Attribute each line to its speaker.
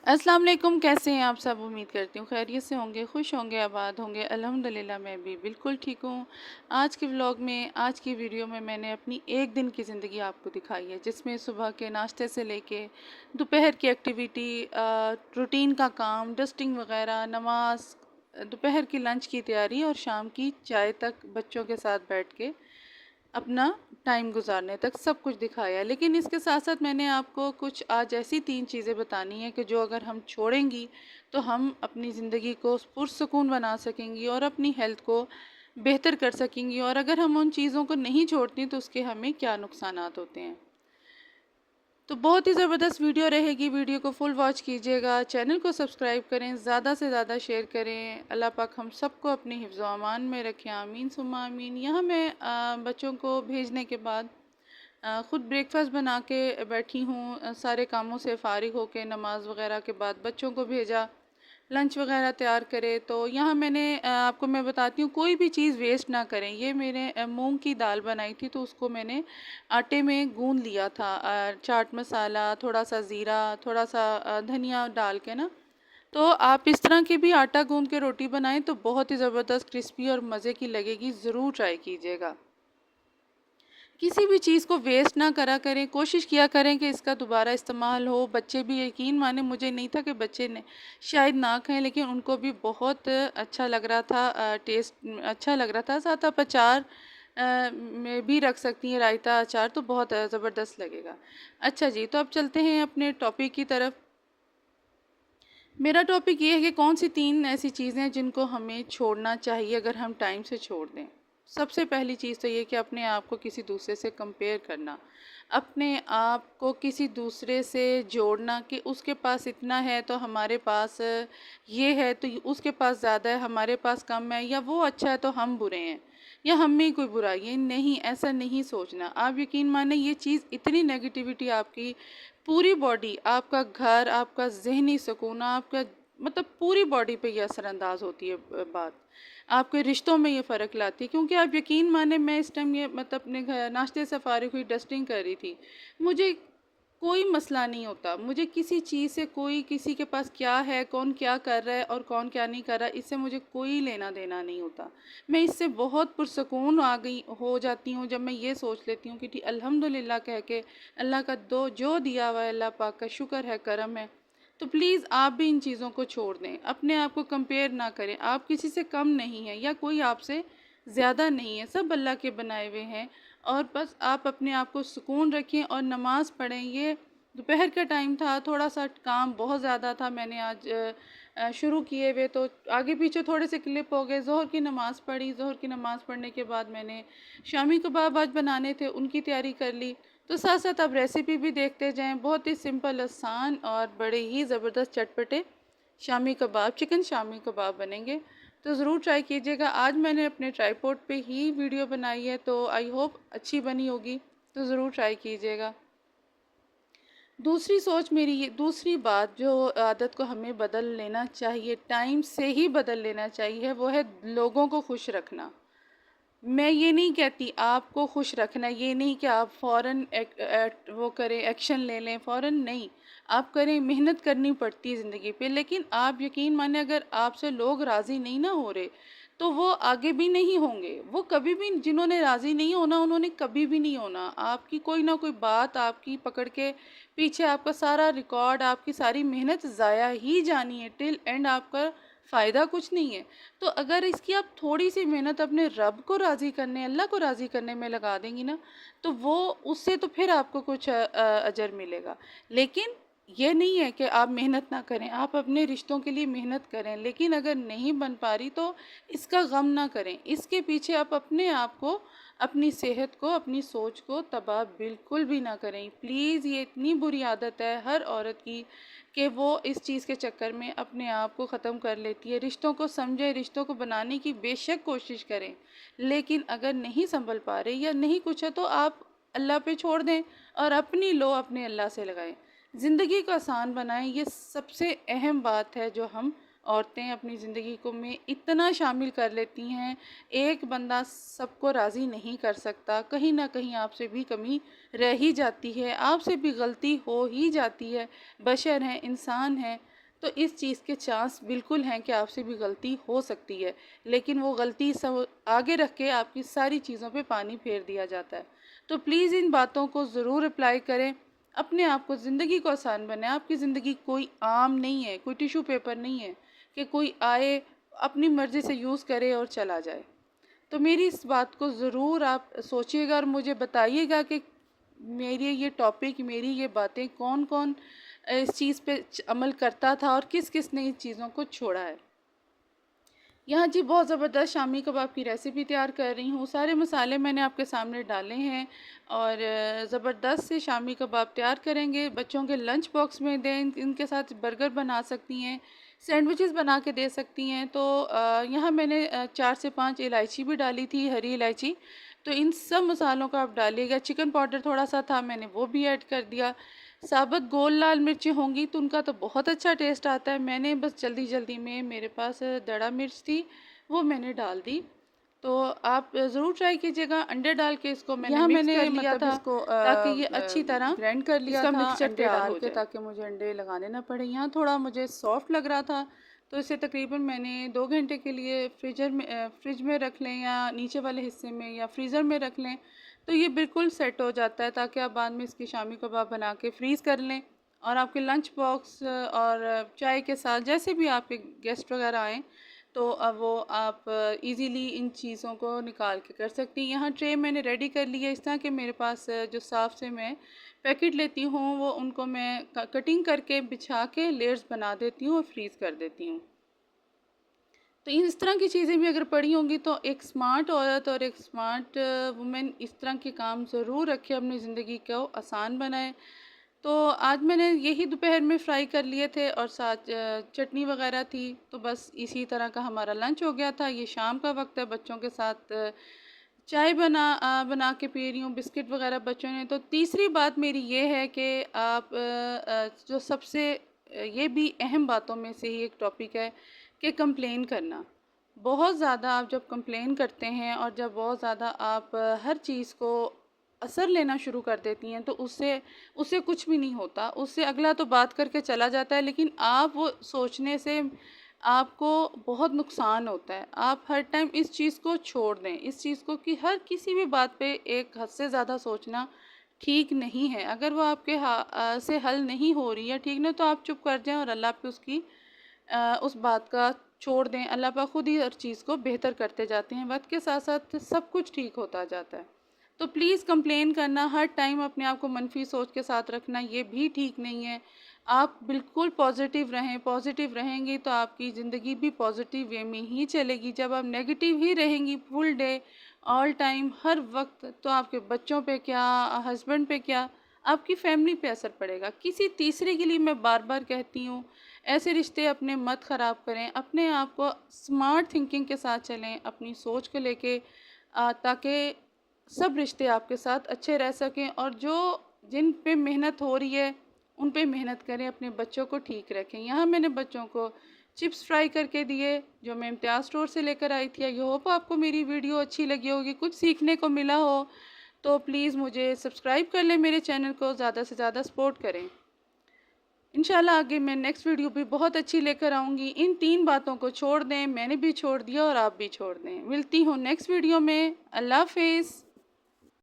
Speaker 1: अस्सलाम वालेकुम, कैसे हैं आप सब? उम्मीद करती हूँ खैरियत से होंगे, खुश होंगे, आबाद होंगे। अल्हम्दुलिल्लाह मैं भी बिल्कुल ठीक हूँ। आज के व्लॉग में, आज की वीडियो में मैंने अपनी एक दिन की ज़िंदगी आपको दिखाई है, जिसमें सुबह के नाश्ते से लेके दोपहर की एक्टिविटी, रूटीन का काम, डस्टिंग वगैरह, नमाज, दोपहर की लंच की तैयारी और शाम की चाय तक बच्चों के साथ बैठ के अपना टाइम गुजारने तक सब कुछ दिखाया है। लेकिन इसके साथ साथ मैंने आपको कुछ आज ऐसी 3 चीज़ें बतानी है कि जो अगर हम छोड़ेंगी तो हम अपनी ज़िंदगी को पुरसुकून बना सकेंगी और अपनी हेल्थ को बेहतर कर सकेंगी, और अगर हम उन चीज़ों को नहीं छोड़ती तो उसके हमें क्या नुकसानात होते हैं। तो बहुत ही ज़बरदस्त वीडियो रहेगी, वीडियो को फुल वॉच कीजिएगा, चैनल को सब्सक्राइब करें, ज़्यादा से ज़्यादा शेयर करें। अल्लाह पाक हम सबको अपने हिफ्ज़ व अमान में रखें, आमीन सुम्मा आमीन। यहाँ मैं बच्चों को भेजने के बाद ख़ुद ब्रेकफास्ट बना के बैठी हूँ, सारे कामों से फ़ारिग होके नमाज वगैरह के बाद बच्चों को भेजा, लंच वगैरह तैयार करे। तो यहाँ मैंने आपको मैं बताती हूँ, कोई भी चीज़ वेस्ट ना करें। ये मैंने मूंग की दाल बनाई थी, तो उसको मैंने आटे में गूंद लिया था, चाट मसाला, थोड़ा सा ज़ीरा, थोड़ा सा धनिया डाल के ना। तो आप इस तरह की भी आटा गूंद के रोटी बनाएं तो बहुत ही ज़बरदस्त क्रिस्पी और मज़े की लगेगी, ज़रूर ट्राई कीजिएगा। किसी भी चीज़ को वेस्ट ना करा करें, कोशिश किया करें कि इसका दोबारा इस्तेमाल हो। बच्चे भी, यकीन माने मुझे नहीं था कि बच्चे ने शायद ना खाएं, लेकिन उनको भी बहुत अच्छा लग रहा था, टेस्ट अच्छा लग रहा था। साथ आप अचार में भी रख सकती हैं, रायता अचार, तो बहुत ज़बरदस्त लगेगा। अच्छा जी, तो अब चलते हैं अपने टॉपिक की तरफ। मेरा टॉपिक ये है कि कौन सी 3 ऐसी चीज़ें हैं जिनको हमें छोड़ना चाहिए अगर हम टाइम से छोड़ दें। सबसे पहली चीज़ तो ये कि अपने आप को किसी दूसरे से कंपेयर करना, अपने आप को किसी दूसरे से जोड़ना कि उसके पास इतना है तो हमारे पास ये है, तो उसके पास ज़्यादा है, हमारे पास कम है, या वो अच्छा है तो हम बुरे हैं, या हम में ही कोई बुराई है। नहीं, ऐसा नहीं सोचना। आप यकीन माने, ये चीज़ इतनी नेगेटिविटी आपकी पूरी बॉडी, आपका घर, आपका ज़हनी सुकून, आपका मतलब पूरी बॉडी पे ये असरअंदाज होती है बात। आपके रिश्तों में ये फ़र्क लाती है, क्योंकि आप यकीन माने, मैं इस टाइम ये मतलब अपने घर नाश्ते से फ़ारिग हुई, डस्टिंग कर रही थी। मुझे कोई मसला नहीं होता, मुझे किसी चीज़ से, कोई किसी के पास क्या है, कौन क्या कर रहा है और कौन क्या नहीं कर रहा है, इससे मुझे कोई लेना देना नहीं होता। मैं इससे बहुत पुरसकून आ गई हो जाती हूँ जब मैं ये सोच लेती हूँ कि ठीक अल्हम्दुलिल्लाह कह के, अल्लाह का दो जो दिया हुआ है, अल्लाह पाक का शुक्र है, करम है। तो प्लीज़ आप भी इन चीज़ों को छोड़ दें, अपने आप को कंपेयर ना करें। आप किसी से कम नहीं हैं या कोई आपसे ज़्यादा नहीं है, सब अल्लाह के बनाए हुए हैं। और बस आप अपने आप को सुकून रखें और नमाज़ पढ़ें। ये दोपहर का टाइम था, थोड़ा सा काम बहुत ज़्यादा था, मैंने आज शुरू किए हुए, तो आगे पीछे थोड़े से क्लिप हो गए। ज़ोहर की नमाज़ पढ़ी, ज़ोहर की नमाज़ पढ़ने के बाद मैंने शामी कबाब आज बनाने थे, उनकी तैयारी कर ली। तो साथ साथ अब रेसिपी भी देखते जाएं, बहुत ही सिंपल, आसान और बड़े ही ज़बरदस्त चटपटे शामी कबाब, चिकन शामी कबाब बनेंगे। तो ज़रूर ट्राई कीजिएगा। आज मैंने अपने ट्राईपॉड पे ही वीडियो बनाई है, तो आई होप अच्छी बनी होगी, तो ज़रूर ट्राई कीजिएगा। दूसरी सोच मेरी ये, दूसरी बात जो आदत को हमें बदल लेना चाहिए, टाइम से ही बदल लेना चाहिए, वो है लोगों को खुश रखना। मैं ये नहीं कहती आपको खुश रखना, ये नहीं कि आप फ़ौरन वो करें, एक्शन ले लें, फ़ौरन नहीं। आप करें, मेहनत करनी पड़ती है ज़िंदगी पे, लेकिन आप यकीन माने, अगर आपसे लोग राज़ी नहीं ना हो रहे, तो वो आगे भी नहीं होंगे। वो कभी भी, जिन्होंने राज़ी नहीं होना, उन्होंने कभी भी नहीं होना। आपकी कोई ना कोई बात आपकी पकड़ के पीछे आपका सारा रिकॉर्ड, आपकी सारी मेहनत ज़ाया ही जानी है, टिल एंड आपका फ़ायदा कुछ नहीं है। तो अगर इसकी आप थोड़ी सी मेहनत अपने रब को राज़ी करने, अल्लाह को राज़ी करने में लगा देंगी ना, तो वो, उससे तो फिर आपको कुछ अजर मिलेगा। लेकिन ये नहीं है कि आप मेहनत ना करें, आप अपने रिश्तों के लिए मेहनत करें, लेकिन अगर नहीं बन पा रही तो इसका गम ना करें। इसके पीछे आप अपने आप को, अपनी सेहत को, अपनी सोच को तबाह बिल्कुल भी ना करें। प्लीज़, ये इतनी बुरी आदत है हर औरत की कि वो इस चीज़ के चक्कर में अपने आप को ख़त्म कर लेती है। रिश्तों को समझें, रिश्तों को बनाने की बेशक कोशिश करें, लेकिन अगर नहीं संभल पा रहे या नहीं कुछ है तो आप अल्लाह पे छोड़ दें और अपनी लो अपने अल्लाह से लगाएं। ज़िंदगी को आसान बनाएं, ये सबसे अहम बात है जो हम औरतें अपनी ज़िंदगी को में इतना शामिल कर लेती हैं। एक बंदा सबको राज़ी नहीं कर सकता, कहीं ना कहीं आपसे भी कमी रह ही जाती है, आपसे भी गलती हो ही जाती है। बशर हैं, इंसान हैं, तो इस चीज़ के चांस बिल्कुल हैं कि आपसे भी गलती हो सकती है, लेकिन वो गलती सब आगे रख के आपकी सारी चीज़ों पे पानी फेर दिया जाता है। तो प्लीज़ इन बातों को ज़रूर अप्लाई करें, अपने आप को, ज़िंदगी को आसान बनाएं। आपकी ज़िंदगी कोई आम नहीं है, कोई टिश्यू पेपर नहीं है कि कोई आए, अपनी मर्ज़ी से यूज़ करे और चला जाए। तो मेरी इस बात को ज़रूर आप सोचिएगा और मुझे बताइएगा कि मेरी ये टॉपिक, मेरी ये बातें कौन कौन इस चीज़ पे अमल करता था और किस किस ने इन चीज़ों को छोड़ा है। यहाँ जी बहुत ज़बरदस्त शामी कबाब की रेसिपी तैयार कर रही हूँ। सारे मसाले मैंने आपके सामने डाले हैं और ज़बरदस्त से शामी कबाब तैयार करेंगे। बच्चों के लंच बॉक्स में दें, इनके साथ बर्गर बना सकती हैं, सैंडविचेस बना के दे सकती हैं। तो यहाँ मैंने 4 से 5 इलायची भी डाली थी, हरी इलायची। तो इन सब मसालों को आप डालिएगा। चिकन पाउडर थोड़ा सा था, मैंने वो भी ऐड कर दिया। साबुत गोल लाल मिर्चें होंगी तो उनका तो बहुत अच्छा टेस्ट आता है। मैंने बस जल्दी जल्दी में, मेरे पास दड़ा मिर्च थी, वो मैंने डाल दी। तो आप ज़रूर ट्राई कीजिएगा। अंडे डाल के इसको मैंने
Speaker 2: यहाँ
Speaker 1: मिक्स
Speaker 2: मैंने
Speaker 1: कर लिया
Speaker 2: मतलब
Speaker 1: था
Speaker 2: इसको
Speaker 1: ताकि ये अच्छी तरह
Speaker 2: ग्राइंड कर लिया
Speaker 1: इसका
Speaker 2: था
Speaker 1: मिक्सचर
Speaker 2: अंडे
Speaker 1: तैयार
Speaker 2: डाल
Speaker 1: हो
Speaker 2: के,
Speaker 1: जाए।
Speaker 2: ताकि मुझे अंडे लगाने ना पड़े। यहाँ थोड़ा मुझे सॉफ्ट लग रहा था, तो इसे तकरीबन मैंने 2 घंटे के लिए फ्रिज में रख लें, या नीचे वाले हिस्से में या फ्रीज़र में रख लें, तो ये बिल्कुल सेट हो जाता है, ताकि आप बाद में इसकी शामी कबाब बना के फ्रीज़ कर लें और आपके लंच बॉक्स और चाय के साथ जैसे भी आपके गेस्ट वगैरह आएँ तो अब वो आप इजीली इन चीज़ों को निकाल के कर सकती हैं। यहाँ ट्रे मैंने रेडी कर ली है। इस तरह के मेरे पास जो साफ़ से मैं पैकेट लेती हूँ, वो उनको मैं कटिंग करके बिछा के लेयर्स बना देती हूँ और फ्रीज़ कर देती हूँ। तो इस तरह की चीज़ें भी अगर पड़ी होंगी तो एक स्मार्ट औरत और एक स्मार्ट वुमेन इस तरह के काम ज़रूर रखे, अपनी ज़िंदगी को आसान बनाए। तो आज मैंने यही दोपहर में फ्राई कर लिए थे और साथ चटनी वगैरह थी, तो बस इसी तरह का हमारा लंच हो गया था। ये शाम का वक्त है, बच्चों के साथ चाय बना के पी रही हूँ, बिस्किट वगैरह बच्चों ने। तो तीसरी बात मेरी ये है कि आप जो सबसे ये भी अहम बातों में से ही एक टॉपिक है कि कंप्लेन करना। बहुत ज़्यादा आप जब कंप्लेन करते हैं और जब बहुत ज़्यादा आप हर चीज़ को असर लेना शुरू कर देती हैं, तो उससे उससे कुछ भी नहीं होता। उससे अगला तो बात करके चला जाता है, लेकिन आप वो सोचने से आपको बहुत नुकसान होता है। आप हर टाइम इस चीज़ को छोड़ दें, इस चीज़ को कि हर किसी भी बात पे एक हद से ज़्यादा सोचना ठीक नहीं है। अगर वो आपके से हल नहीं हो रही है, ठीक ना, तो आप चुप कर जाएँ और अल्लाह पे उसकी उस बात का छोड़ दें। अल्लाह पाक खुद ही हर चीज़ को बेहतर करते जाते हैं। वक्त के साथ साथ सब कुछ ठीक होता जाता है। तो प्लीज़ कंप्लेन करना, हर टाइम अपने आप को मनफी सोच के साथ रखना, ये भी ठीक नहीं है। आप बिल्कुल पॉजिटिव रहें। पॉजिटिव रहेंगी तो आपकी ज़िंदगी भी पॉजिटिव वे में ही चलेगी। जब आप नेगेटिव ही रहेंगी फुल डे, ऑल टाइम, हर वक्त, तो आपके बच्चों पे क्या, हस्बैंड पे क्या, आपकी फैमिली पे असर पड़ेगा। किसी तीसरे के लिए मैं बार बार कहती हूँ, ऐसे रिश्ते अपने मत ख़राब करें। अपने आप को स्मार्ट थिंकिंग के साथ चलें, अपनी सोच को लेके, ताकि सब रिश्ते आपके साथ अच्छे रह सकें। और जिन पे मेहनत हो रही है उन पे मेहनत करें, अपने बच्चों को ठीक रखें। यहाँ मैंने बच्चों को चिप्स फ्राई करके दिए, जो मैं इम्तियाज़ स्टोर से लेकर आई थी। आई होप आपको मेरी वीडियो अच्छी लगी होगी, कुछ सीखने को मिला हो। तो प्लीज़ मुझे सब्सक्राइब कर लें, मेरे चैनल को ज़्यादा से ज़्यादा सपोर्ट करें। इंशाल्लाह आगे मैं नेक्स्ट वीडियो भी बहुत अच्छी लेकर आऊँगी। इन 3 बातों को छोड़ दें, मैंने भी छोड़ दिया और आप भी छोड़ दें। मिलती हूँ नेक्स्ट वीडियो में। अल्लाह हाफ़िज़।